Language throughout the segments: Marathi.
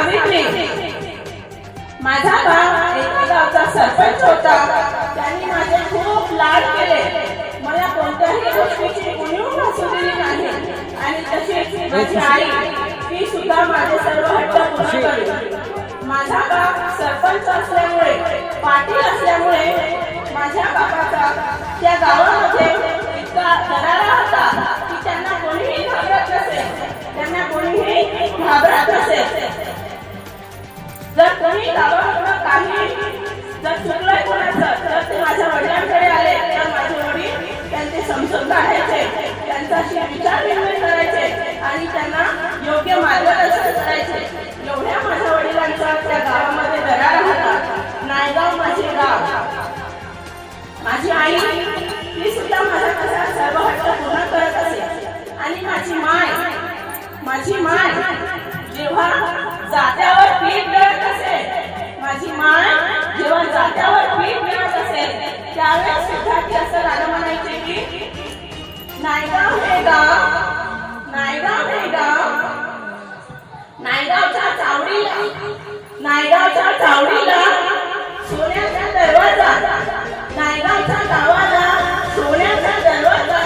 सावित्री. माझा भाऊ एका गावचा सरपंच होता. त्यांनी माझे खूप लाड केले. मला कोणत्याही गोष्टीची उणीव भासू दिली नाही. आणि तशीच माझी आई, ती सुद्धा माझे सर्व हट्ट पूर्ण करते. माझा बाप सरपंच असल्यामुळे, पाटील असल्यामुळे माझ्या बापाचा त्या गावामध्ये इतका दरारा होता की त्यांना कोणीही घाबरत नसेल. त्यांना कोणीही घाबरत नसेल. जर कोणी गावाकडून काही जर चुकलंय कोणाचं तर ते माझ्या वडिलांकडे आले तर माझे वडील त्यांचे समजून काढायचे, त्यांच्याशी विचारविनिमय करायचे आणि त्यांना योग्य मार्गदर्शन करायचे. एवढ्या माझ्या वडिलांचा त्या गावामध्ये दरारा होता. नायगाव माझे गाव. माझी आई ती सुद्धा माझ्या कसा सर्व हट्ट पूर्ण करत असे. आणि माझी माय जेव्हा जात्यावर पीठ मिळत असेल, माझी माय जेव्हा जात्यावर पीठ मिळत असेल त्यावेळेस सुद्धा ती असं गाणं म्हणायचे की नायगाव हे गाव, नायगाव हे गाव, नायगावच्या चावडीला सोन्याचा दरवाजा, नायगावच्या गावाला सोन्याचा दरवाजा.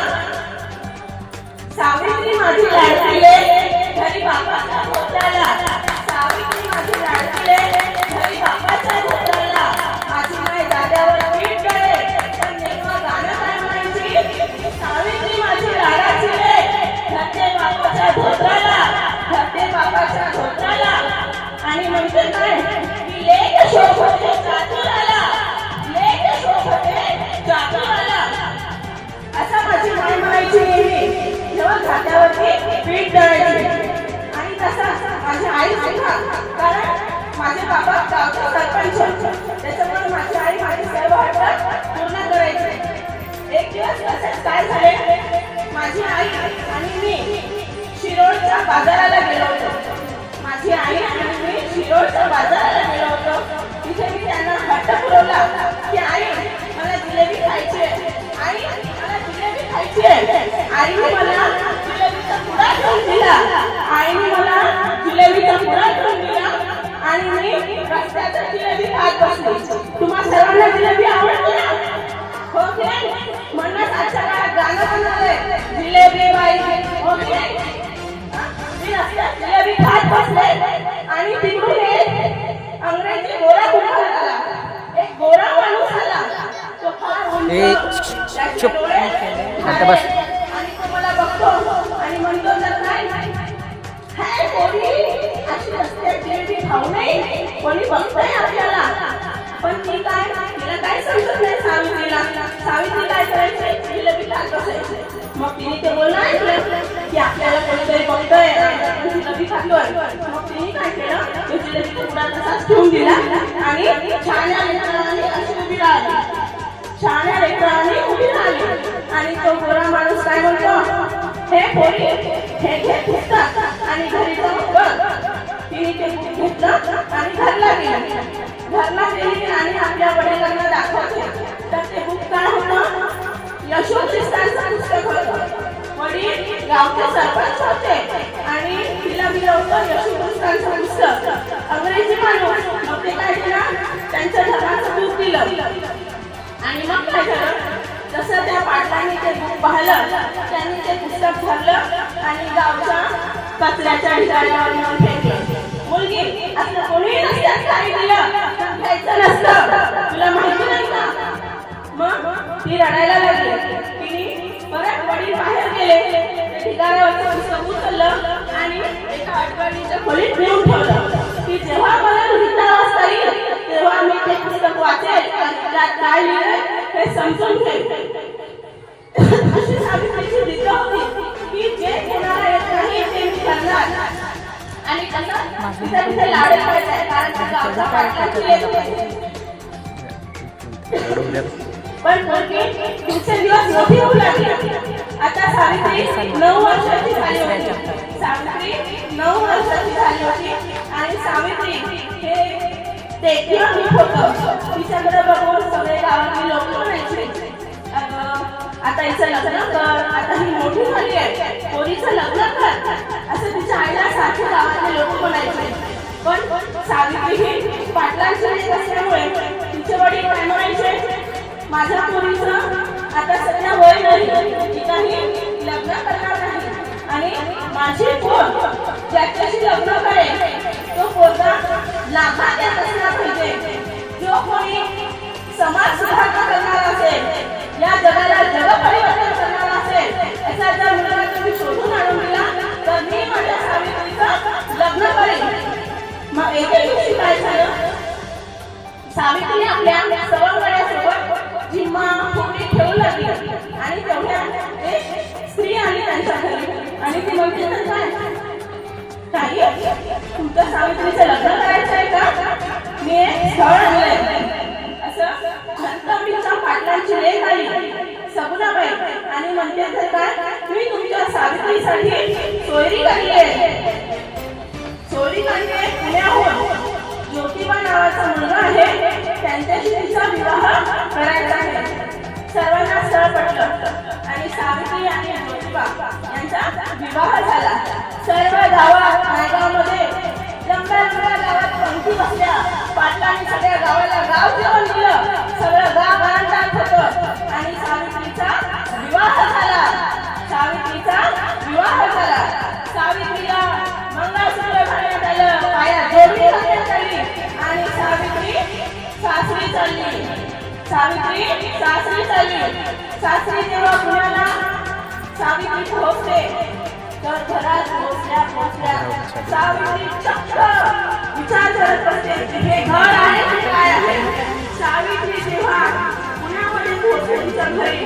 सावित्री माझी लाडकीले घरी बापाच्या धोत्राला, सावित्री माझी लाडकीले घरी बापाच्या धोत्राला. माझी माय जाग्यावर पीठ गळे पण नेमकं गाणं काय म्हणायची? सावित्री माझी लाडाची रे घरते बापाच्या धोत्राला, घरते बापाच्या धोत्राला. आणि म्हणते काय की लेक शोभते चातुराला, लेक शोभते चातुराला. असा माझी माय म्हणायची नेहमी जेव्हा खात्यावरती पीठ दळायची. आणि तसा माझी आई सुद्धा, कारण माझे बाबा गावचा सरपंच होते त्याच्यामुळे माझी आई माझी सर्व हट्ट पूर्ण करायची. एक दिवस असंच काय झाले, माझी आई आणि मी शिरोडच्या बाजाराला गेलो होतो. माझी आई आणि मी शिरोडच्या बाजाराला गेलो होतो. तिथे मी त्यांना हट्ट पुरवला की आई मला जिलेबी खायची आहे, आई मला जिलेबी खायची आहे. आईने मला जिलेबीचा पुडा घेऊन दिला, आईने मला जिलेबीचा पुडा घेऊन दिला आणि मी रस्त्यात जिलेबी खात बसली. तुम्हा सर्वांना जिलेबी आवडते ना? हो की नाही? म्हणूनच आजच्या काळात गाणं बनवलंय जिलेबी बाई, हो की नाही? मी रस्त्यात जिलेबी खात बसले आणि तिकडून एक अंग्रेजी गोरा उभा आला. एक गोरा माणूस आला. तो फार उंच, त्याचे डोळे आणि तो मला बघतो आणि म्हणतो तर काय हाय कोणी अशी रस्त्यात जिलेबी खाऊ नये, कोणी बघतंय आपल्याला. पण ती काय, तिला काय समजत नाही सावित्रीला. सावित्री काय करायची? जिलेबी खात बसायची. मग तिने ते बोलणं ऐकलं की आपल्याला कोणीतरी बघतोय, जिलेबी खातोय. मग तिने काय केलं, तो जिलेबीचा पुडा तसाच ठेवून दिला आणि छान्या लेकरांनी अशी उभी राहिली. छान्या लेकरांनी उभी राहिली आणि तो गोरा माणूस काय म्हणतो, हे पोरी हे घे घेतात आणि घरी जाऊन बघ. तिने ते घेतलं आणि घरला गेली. घरला गेली आणि आपल्या वडिलांना दाखवते तर ते बुक काय होतं, यशोचिस्तांचं पुस्तक होतं. वडील गावचे सरपंच होते आणि तिला दिलं होतं यशोचिस्तांचं पुस्तक. अंग्रेजी माणूस. मग ते काय केलं, त्यांच्या धर्माचं बुक दिलं आणि मग काय झालं, जसं त्या पाटलांनी ते बुक पाहिलं त्यांनी ते पुस्तक धरलं आणि गावच्या कचऱ्याच्या ढिगाऱ्यावर नेऊन फेकलं. मुलगी असं कोणी नसतं काही दिलं घ्यायचं नसतं, तुला माहिती नाही का? मग ती रडायला लागली. तिने परत वडील बाहेर गेले, ढिगाऱ्यावरचं पुस्तक उचललं आणि एका अडगळीच्या खोलीत नेऊन ठेवलं की जेव्हा मला लिहिता वाचता येईल तेव्हा मी ते पुस्तक वाचेल आणि त्यात काय लिहिलंय हे समजून घेईल. अशी सावित्रीची दिशा होती की जे कोणाला येत नाही ते मी करणार. आणि कसं तिथे लाडे पाहिजे कारण गावचा पाटलाची लेक. पण दिवसेंदिवस मोठी होऊ लागली. आता सावित्री 9 वर्षाची झाली होती. सावित्री 9 वर्षाची झाली होती आणि सावित्री हे देखील होतं. तिच्याकडे बघून सगळे गावातले लोक म्हणायचे आता हिचं लग्न कर, आता ही मोठी झाली आहे, पोरीचं लग्न कर, असं तिच्या आईला सारखे गावातले लोक म्हणायचे. पण माझ्या मुलीचं आता सध्या वय नाही, ती काही लग्न करणार नाही आणि माझी पोर ज्याच्याशी लग्न करेल तो पोरगा लाभात येत असला पाहिजे. जो कोणी समाज सुधारणा करणार असेल, या जगाला जग परिवर्तन करणार असेल, असा जर मुलगा तुम्ही शोधून आणून दिला तर मी माझ्या सावित्रीचं लग्न करेन. मग एके दिवशी काय झालं, सावित्री आपल्या सवंगड्यासोबत जिम्मा फुगडी ठेवू लागली आणि तेवढ्या एक स्त्री आली त्यांच्या घरी आणि ती म्हणते काय तुमचं सावित्रीचं लग्न करायचं आहे का, मी एक स्थळ आणलंय. असं घंटाबीच्या पाटलांची लेक आली सगुणाबाई आणि म्हणते तर काय मी तुमच्या सावित्रीसाठी सोयरी काढली आहे. सोयरी काढली आहे पुण्याहून. ज्योतिबा नावाचा मुलगा आहे, त्यांच्याशी तिचा विवाह करायचा आहे. सर्वांना स्थळ पटलं आणि सावित्री आणि ज्योतिबा यांचा विवाह झाला. सर्व गावात नायगावमध्ये लंब्या गावात पंक्ती बसल्या. पाटलांनी सगळ्या गावाला गाव जेवण दिलं. सगळं गाव आनंदात होतं आणि सावित्रीचा विवाह झाला. सावित्रीचा विवाह झाला. सावित्रीला मंगळसूत्र घालण्यात आलं, पायात जोडवी घालण्यात आली आणि सावित्री सासरी चालली. सावित्री सासरी चालली. सासरी जेव्हा पुण्याला सावित्री पोहोचते तर घरात पोहोचल्या सावित्री चक्क विचार करत असते हे घर आहे की काय आहे. सावित्री जेव्हा पुण्यामध्ये पोहोचते तिच्या घरी